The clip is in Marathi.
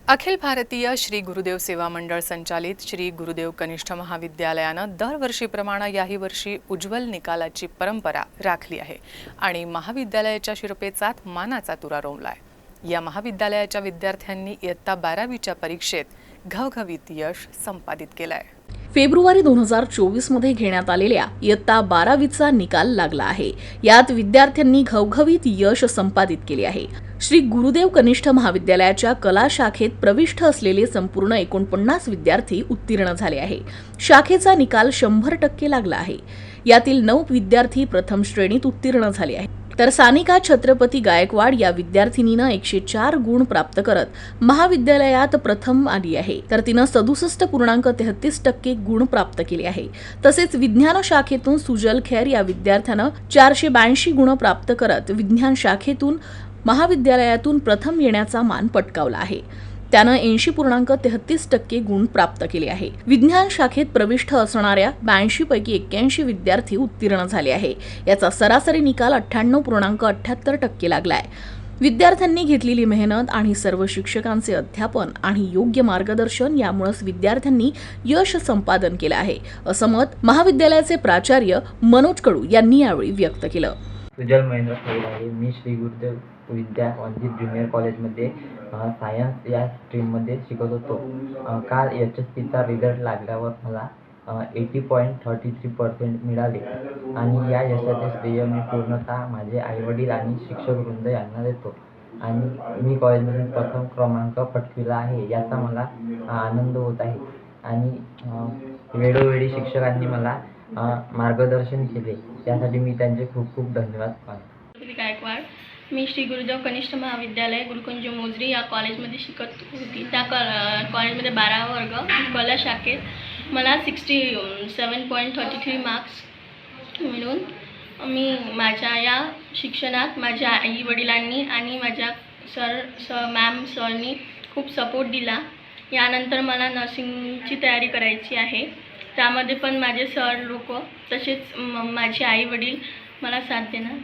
अखिल भारतीय श्री गुरुदेव सेवा मंडळ संचालित श्री गुरुदेव कनिष्ठ महाविद्यालयानं दरवर्षीप्रमाणे याही वर्षी उज्ज्वल निकालाची परंपरा राखली आहे आणि महाविद्यालयाच्या शिरपेचात मानाचा तुरा रोवलाय। या महाविद्यालयाच्या विद्यार्थ्यांनी इयत्ता 12वीच्या परीक्षेत घवघवीत यश संपादित केलंय। फेब्रुवारी 2024 मध्ये घेण्यात आलेल्या इयत्ता 12वीचा निकाल लागला आहे। यात विद्यार्थ्यांनी घवघवीत यश संपादित केले आहे। श्री गुरुदेव कनिष्ठ महाविद्यालयाच्या कला शाखेत प्रविष्ट असलेले संपूर्ण 49 विद्यार्थी उत्तीर्ण झाले आहे। शाखेचा निकाल 100% लागला आहे। यातील 9 विद्यार्थी प्रथम श्रेणीत उत्तीर्ण झाले आहेत। तर सानिका छत्रपती गायकवाड या विद्यार्थिनीनं 104 गुण प्राप्त करत महाविद्यालयात प्रथम आली आहे। तर तिनं 67.33% गुण प्राप्त केले आहे। तसेच विज्ञान शाखेतून सुजल खेर या विद्यार्थ्यानं 482 गुण प्राप्त करत विज्ञान शाखेतून महाविद्यालयातून प्रथम येण्याचा मान पटकावला आहे। त्यानं 80.33% गुण प्राप्त केले आहे। विज्ञान शाखेत प्रविष्ट असणाऱ्या 82 पैकी 81 विद्यार्थी उत्तीर्ण झाले आहे। याचा सरासरी निकाल 98.78% लागलाय। विद्यार्थ्यांनी घेतलेली मेहनत आणि सर्व शिक्षकांचे अध्यापन आणि योग्य मार्गदर्शन यामुळेच विद्यार्थ्यांनी यश संपादन केलं आहे, असं मत महाविद्यालयाचे प्राचार्य मनोज कडू यांनी यावेळी व्यक्त केलं। सुजल महेंद्र खैर आहे। मी श्री गुरुदेव विद्या वंचित ज्युनियर कॉलेजमध्ये सायन्स या स्ट्रीममध्ये शिकत होतो। काल HSCचा रिझल्ट लागल्यावर मला 80.33% मिळाले आणि या यशाचे श्रेय मी पूर्णतः माझे आईवडील आणि शिक्षकवृंद यांना देतो आणि मी कॉलेजमधून प्रथम क्रमांक पटकावला आहे, याचा मला आनंद होत आहे आणि वेळोवेळी शिक्षकांनी मला मार्गदर्शन केले, यासाठी मी त्यांचे खूप खूप धन्यवाद मानतो। गायकवाड, मी श्री गुरुदेव कनिष्ठ महाविद्यालय गुरुकुंज मोजरी या कॉलेजमध्ये शिकत होती। त्या कॉलेजमध्ये 12वा वर्ग कला शाखेत मला 67.33 मार्क्स मिळून मी माझ्या या शिक्षणात माझ्या आई वडिलांनी आणि माझ्या मॅम सरनी खूप सपोर्ट दिला। यानंतर मला नर्सिंगची तयारी करायची आहे, त्यामध्ये पण माझे सर लोक तसेच माझे आई वडील मला साथ देणार।